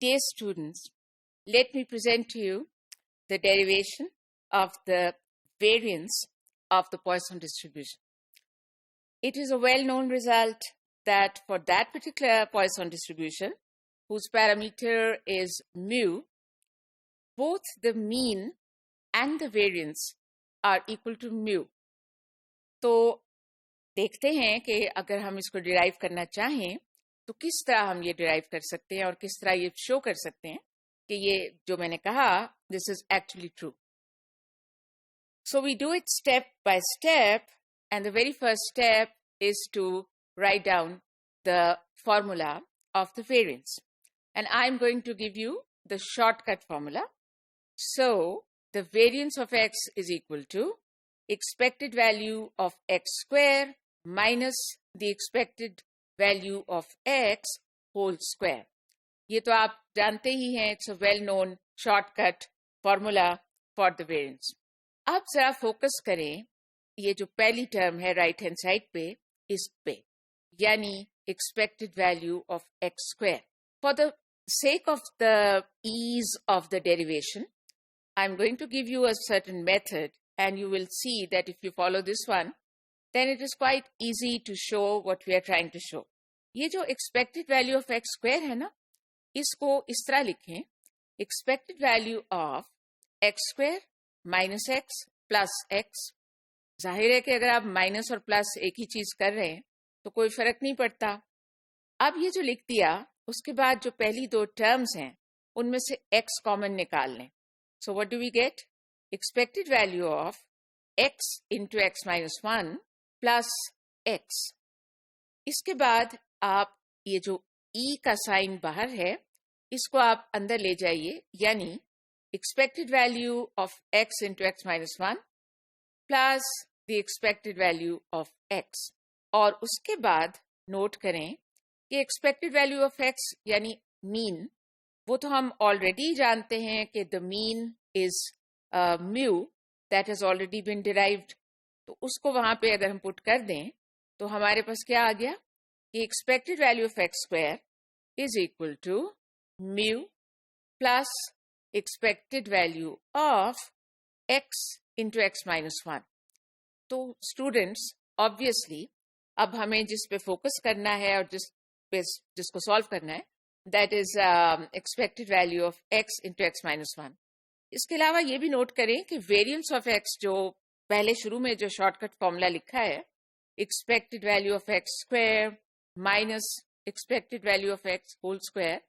Dear students, let me present to you the derivation of the variance of the Poisson distribution. It is a well-known result that for that particular Poisson distribution, whose parameter is mu, both the mean and the variance are equal to mu. तो देखते हैं कि अगर हम इसको derive करना चाहें तो किस तरह हम ये डिराइव कर सकते हैं और किस तरह ये शो कर सकते हैं कि ये जो मैंने कहा this is actually true. So we do it step by step, and the very first step is to write down the formula of the variance. And I'm going to give you the shortcut formula. So the variance of x is equal to expected value of x square minus the expected value of x whole square. ये तो आप जानते ही हैं, it's a well-known shortcut formula for the variance. अब जरा focus करें ये जो पहली टर्म है राइट हैंड साइड पे इस पे, यानी expected value of x square. For the sake of the ease of the derivation, I'm going to give you a certain method, and you will see that if you follow this one, then it is quite easy to show what we are trying to show. ये जो expected value of x square है ना, इसको इस तरह लिखें, expected value of x square minus x plus x. जाहिर है कि अगर आप माइनस और प्लस एक ही चीज कर रहे हैं तो कोई फर्क नहीं पड़ता. अब ये जो लिख दिया, उसके बाद जो पहली दो टर्म्स हैं उनमें से x कॉमन निकाल लें. So what do we get? Expected value of x into x minus 1 plus x. इसके बाद आप ये जो e का साइन बाहर है इसको आप अंदर ले जाइए, यानी expected value of x into x minus 1 plus the expected value of x. और उसके बाद नोट करें कि expected value of x यानी मीन, वो तो हम ऑलरेडी जानते हैं कि the mean is mu that has already been derived. तो उसको वहां पे अगर हम पुट कर दें तो हमारे पास क्या आ गया कि expected value of x square is equal to mu plus expected value of x into x minus 1. तो स्टूडेंट्स ऑब्वियसली अब हमें जिस पे फोकस करना है और जिसको सॉल्व करना है, that is expected value of x into x minus 1. इसके अलावा ये भी नोट करें कि वेरिएंस ऑफ x जो पहले शुरू में जो शॉर्टकट फॉर्मूला लिखा है, expected value of x square minus expected value of x whole square,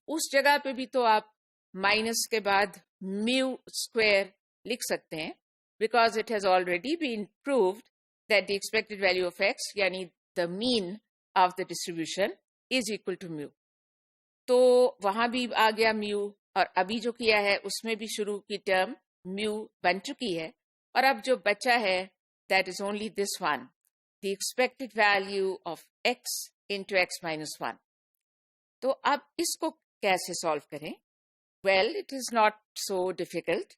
उस जगह पे भी तो आप माइनस के बाद म्यू स्क्वायर लिख सकते हैं, because it has already been proved that the expected value of x यानी the mean of the distribution is equal to mu. तो वहां भी आ गया म्यू, और अभी जो किया है उसमें भी शुरू की टर्म म्यू बन चुकी है, और अब जो बचा है that is only this one, the expected value of x into x minus 1. तो अब इसको कैसे सॉल्व करें? Well, it is not so difficult.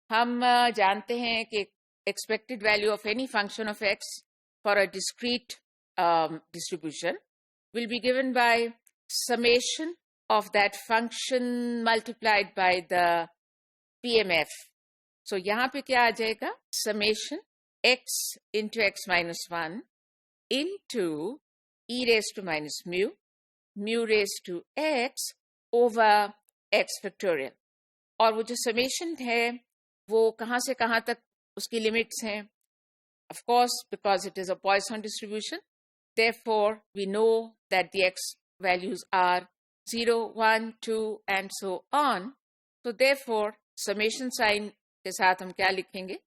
हम जानते हैं कि expected value of any function of x for a discrete distribution will be given by summation of that function multiplied by the PMF. So यहाँ पे क्या आ जाएगा? Summation x into x minus 1 into e raised to minus mu, mu raised to x over x factorial. और वो जो summation है वो कहाँ से कहाँ तक उसकी लिमिट्स हैं? Of course, because it is a Poisson distribution, therefore we know that the x values are 0, 1, 2 and so on. So therefore summation sign के साथ हम क्या लिखेंगे?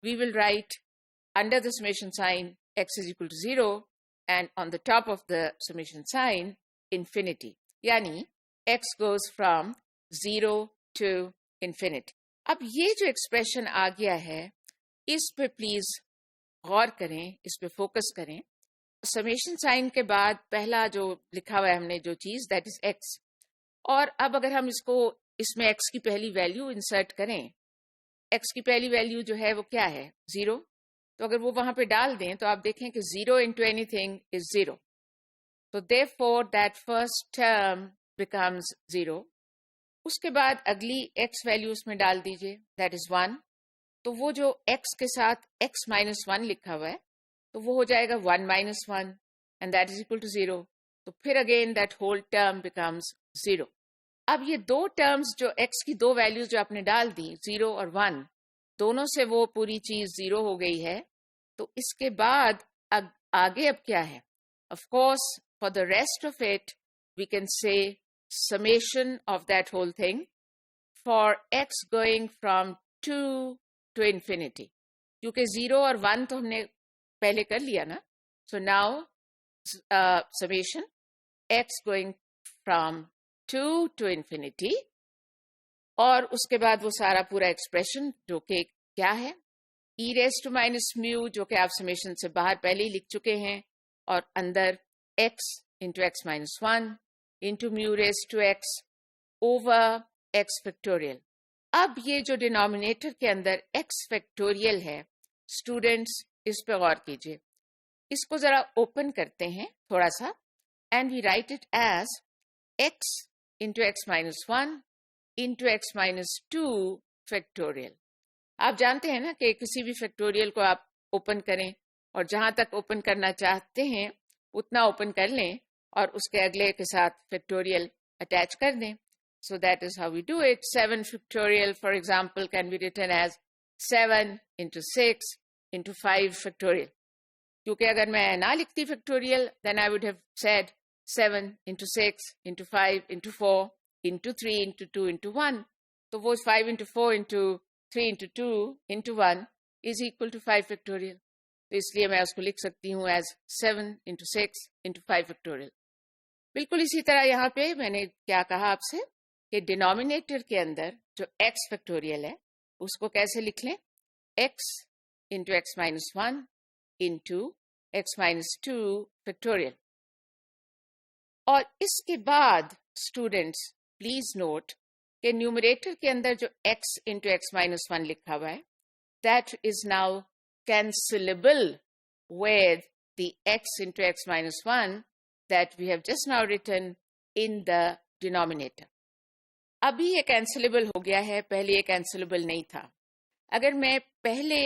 We will write under the summation sign x is equal to 0 and on the top of the summation sign infinity. यानी x goes from 0 to infinity. अब ये जो expression आ गया है इस पे प्लीज गौर करें, इस पे फोकस करें. समेशन साइन के बाद पहला जो लिखा हुआ है हमने जो चीज दैट इज x, और अब अगर हम इसको इसमें x की पहली वैल्यू इंसर्ट करें, x की पहली वैल्यू जो है वो क्या है? 0. तो अगर वो वहां पे डाल दें तो आप देखें कि 0 into anything is 0. So therefore that first term becomes 0 उसके बाद अगली x वैल्यू उसमें डाल दीजिए, दैट इज 1। तो वो जो x के साथ x माइनस 1 लिखा हुआ है तो वो हो जाएगा 1 minus 1 and that is equal to 0। तो फिर again that whole term becomes 0। अब ये दो टर्म्स जो x की दो वैल्यूज जो आपने डाल दी 0 और 1, दोनों से वो पूरी चीज 0 हो गई है। तो इसके बाद आगे अब क्या है? Of course for the rest of it we can say summation of that whole thing for x going from 2 to infinity, क्योंकि 0 और 1 तो हमने पहले कर लिया ना। so now summation x going from 2 to infinity, और उसके बाद वो सारा पूरा एक्सप्रेशन जो कि क्या है e raised to minus mu, जो कि आप समेशन से बाहर पहले ही लिख चुके हैं, और अंदर x into x minus 1 into mu raised to x over x factorial। अब ये जो डिनोमिनेटर के अंदर x फैक्टोरियल है, स्टूडेंट्स इस पे गौर कीजिए। इसको जरा ओपन करते हैं थोड़ा सा, and we write it as x into x minus 1 into x minus 2 factorial. आप जानते हैं ना कि किसी भी फैक्टोरियल को आप ओपन करें और जहां तक ओपन करना चाहते हैं उतना ओपन कर लें और उसके अगले के साथ फैक्टोरियल अटैच कर दें। So that is how we do it. 7 factorial, for example, can be written as 7 into 6 into 5 factorial. क्योंकि अगर मैं ना लिखती factorial, then I would have said 7 into 6 into 5 into 4 into 3 into 2 into 1. तो वो 5 into 4 into 3 into 2 into 1 is equal to 5 factorial. तो इसलिए मैं उसको लिख सकती हूँ as 7 into 6 into 5 factorial. बिल्कुल इसी तरह यहाँ पे मैंने क्या कहा आपसे कि डिनोमिनेटर के अंदर जो x फैक्टोरियल है उसको कैसे लिख लें, x into x minus 1 into x minus 2 factorial. और इसके बाद स्टूडेंट्स प्लीज नोट कि न्यूमरेटर के अंदर जो x into x minus 1 लिखा हुआ है that is now cancelable with the x into x minus 1 that we have just now written in the denominator. अभी ये कैंसिलेबल हो गया है, पहले ये कैंसिलेबल नहीं था। अगर मैं पहले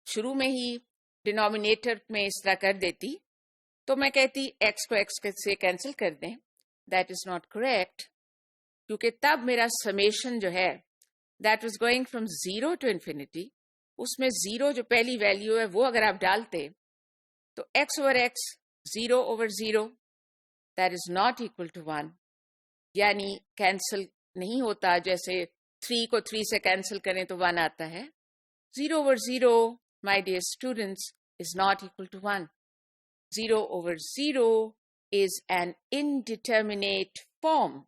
शुरू में ही डिनोमिनेटर में इस तरह कर देती तो मैं कहती x को x से कैंसिल कर दें, दैट इज नॉट करेक्ट, क्योंकि तब मेरा समेशन जो है that was going from 0 to infinity, उसमें 0 जो पहली वैल्यू है वो अगर आप डालते तो x over x 0 over 0 that is not equal to 1, यानी कैंसिल नहीं होता। जैसे 3 को 3 से कैंसिल करें तो 1 आता है। 0 over 0 my dear students is not equal to 1। 0 over 0 is an indeterminate form.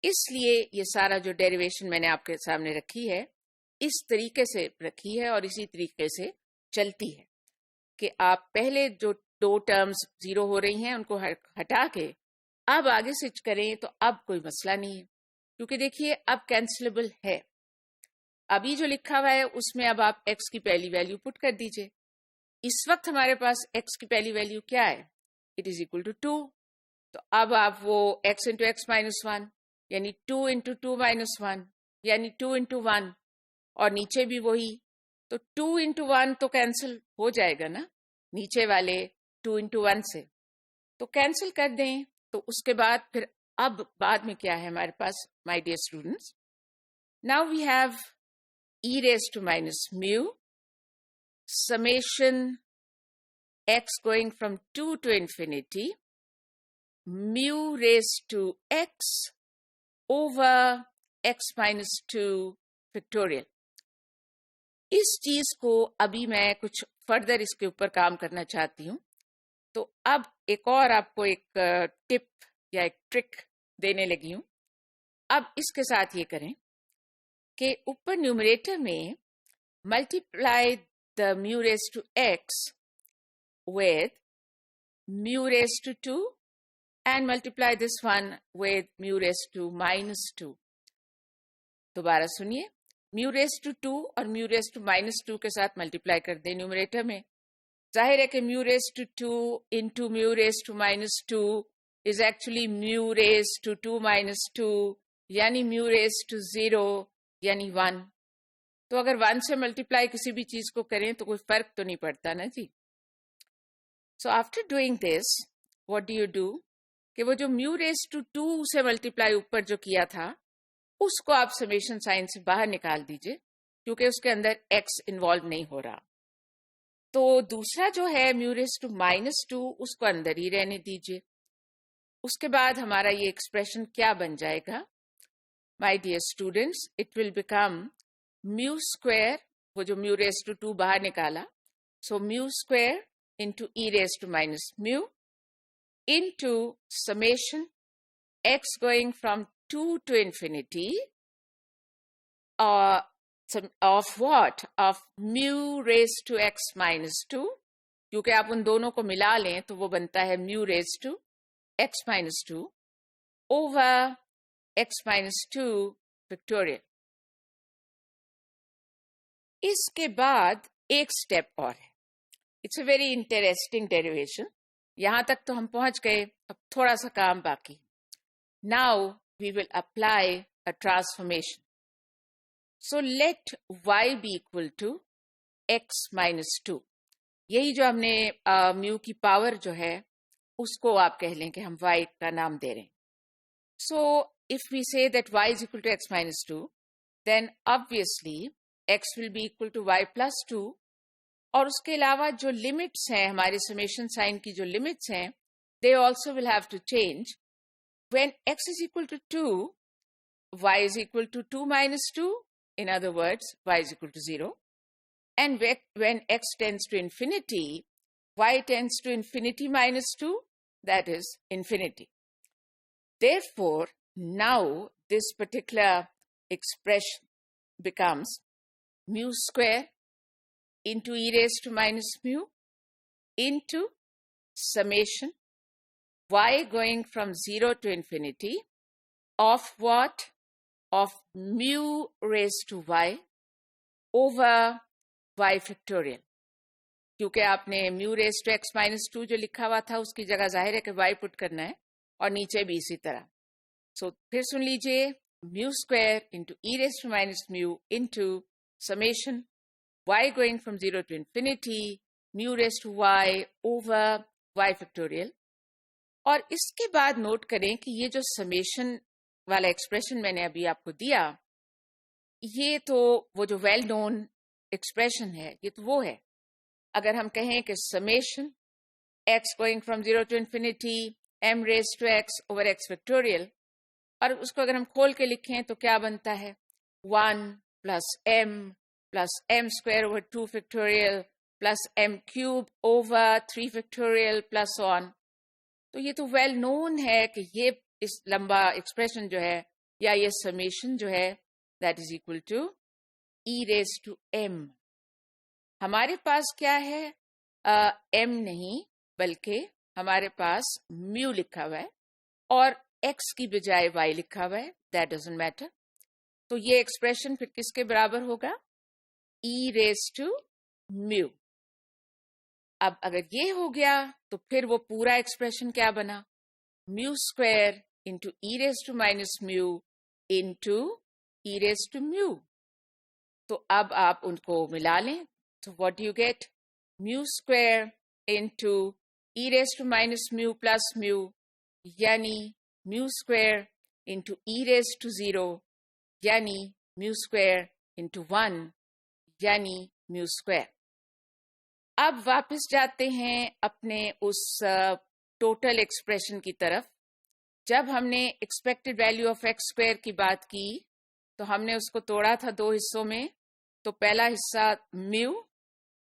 इसलिए ये सारा जो डेरिवेशन मैंने आपके सामने रखी है इस तरीके से रखी है और इसी तरीके से चलती है कि आप पहले जो दो टर्म्स 0 हो रही हैं उनको हटा के अब आगे स्विच करें तो अब कोई मसला नहीं है, क्योंकि देखिए अब कैंसिलेबल है। अभी जो लिखा हुआ है उसमें अब आप x की पहली वैल्यू पुट कर दीजिए। इस वक्त हमारे पास x की पहली वैल्यू क्या है, इट इज इक्वल टू 2। तो अब आप वो x इंटू एक्स माइनस 1 यानी 2 इंटू 2 माइनस 1 यानी 2 इंटू 1, और नीचे भी वही, तो 2 इंटू 1 तो कैंसिल हो जाएगा ना नीचे वाले 2 इंटू 1 से, तो कैंसिल कर दें। तो उसके बाद फिर अब बाद में क्या है हमारे पास my dear students, now we have e raised to minus mu summation x going from 2 to infinity mu raised to x over x minus 2 factorial। इस चीज को अभी मैं कुछ फर्दर इसके ऊपर काम करना चाहती हूँ। तो अब एक और आपको एक टिप या एक ट्रिक देने लगी हूं। अब इसके साथ ये करें कि ऊपर न्यूमरेटर में multiply the mu raise to X with mu raised to 2 and multiply this one with mu raised to minus 2। दोबारा सुनिए, mu raised to 2 और mu raised to minus 2 के साथ मल्टीप्लाई कर दें न्यूमरेटर में। जाहिर है कि mu raised to 2 into mu raised to minus 2 is actually mu raised to 2 minus 2 यानी म्यू रेज टू 0 यानी 1। तो अगर 1 से मल्टीप्लाई किसी भी चीज को करें तो कोई फर्क तो नहीं पड़ता ना जी। So after doing this what do you do कि वो जो म्यू रेज टू 2 से मल्टीप्लाई ऊपर जो किया था उसको आप समेशन साइन से बाहर निकाल दीजिए, क्योंकि उसके अंदर x इन्वॉल्व नहीं हो रहा। तो दूसरा जो है म्यू रेज टू -2 उसको अंदर ही रहने दीजिए। उसके बाद हमारा ये एक्सप्रेशन क्या बन जाएगा, my dear students, it will become mu square, वो जो म्यू रेज टू 2 बाहर निकाला, so mu square into E raise to minus mu into summation x going from 2 to infinity of what? Of mu raised to x minus 2, क्योंकि आप उन दोनों को मिला लें तो वो बनता है mu raised to x minus 2 over x minus 2 factorial। इसके बाद एक स्टेप और है, it's a very interesting derivation. यहां तक तो हम पहुंच गए, अब थोड़ा सा काम बाकी। Now we will apply a transformation. So let y be equal to x minus 2। यही जो हमने म्यू की पावर जो है उसको आप कह लें कि हम y का नाम दे रहे हैं। So if we say that y is equal to x minus 2, then obviously x will be equal to y plus 2। और उसके अलावा जो लिमिट्स हैं, हमारे समेशन साइन की जो लिमिट्स हैं, they also will have to change। When x is equal to 2, y is equal to 2 minus 2, in other words, y is equal to 0. And when x tends to infinity, y tends to infinity minus 2, that is infinity. Therefore, now this particular expression becomes mu square into e raised to minus mu into summation y going from 0 to infinity of what? Of mu raised to y over y factorial। क्योंकि आपने mu raised to x minus 2 जो लिखा हुआ था उसकी जगह जाहिर है कि y पुट करना है, और नीचे भी इसी तरह। सो फिर सुन लीजिए, mu square into e raised to minus mu into summation y going from 0 to infinity mu raised to y over y factorial। और इसके बाद नोट करें कि ये जो समेशन वाला एक्सप्रेशन मैंने अभी आपको दिया, ये तो वो जो वेल नोन एक्सप्रेशन है, ये तो वो है। अगर हम कहें कि summation x going from 0 to infinity m raised to x over x factorial, और उसको अगर हम खोल के लिखें तो क्या बनता है, 1 plus m square over 2 factorial plus m cube over 3 factorial plus on. तो ये तो वेल नोन है कि ये इस लंबा एक्सप्रेशन जो है या ये समेशन जो है that is equal to E raise to m। हमारे पास क्या है, m नहीं बल्कि हमारे पास म्यू लिखा हुआ है और x की बजाय y लिखा हुआ है, दैट डजंट मैटर। तो ये एक्सप्रेशन फिर किसके बराबर होगा, ई रेज टू म्यू। अब अगर ये हो गया तो फिर वो पूरा एक्सप्रेशन क्या बना, mu square into E raise to minus mu into E raise to mu. तो अब आप उनको मिला लें तो what you get, mu square into E raise to minus mu plus mu, यानी mu square into E raise to 0 यानी mu square into 1 यानी म्यू स्क्वायर। अब वापस जाते हैं अपने उस टोटल एक्सप्रेशन की तरफ। जब हमने expected value of X square की बात की तो हमने उसको तोड़ा था दो हिस्सों में। तो पहला हिस्सा म्यू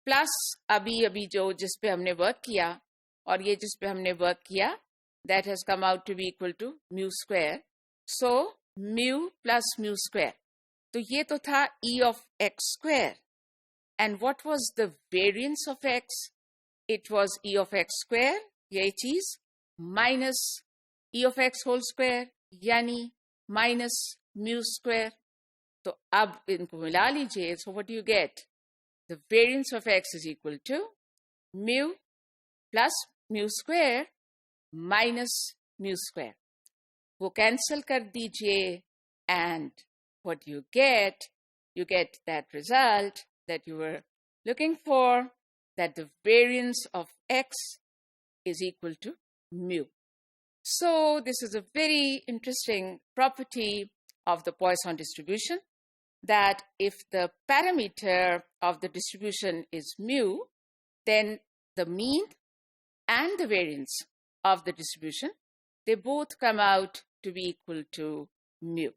प्लस अभी जो जिस पे हमने वर्क किया, और ये जिस पे हमने वर्क किया that has come out to be equal to mu square. So mu plus mu square, तो ये तो था E of X square. And what was the variance of x? It was e of x square, यही चीज, minus e of x whole square, यानी minus mu square। तो अब इनको मिला लीजिए, so what do you get? The variance of x is equal to mu plus mu square minus mu square। वो cancel कर दीजिए And what you get that result that you were looking for, that the variance of x is equal to mu. So this is a very interesting property of the Poisson distribution, that if the parameter of the distribution is mu, then the mean and the variance of the distribution, they both come out to be equal to mu.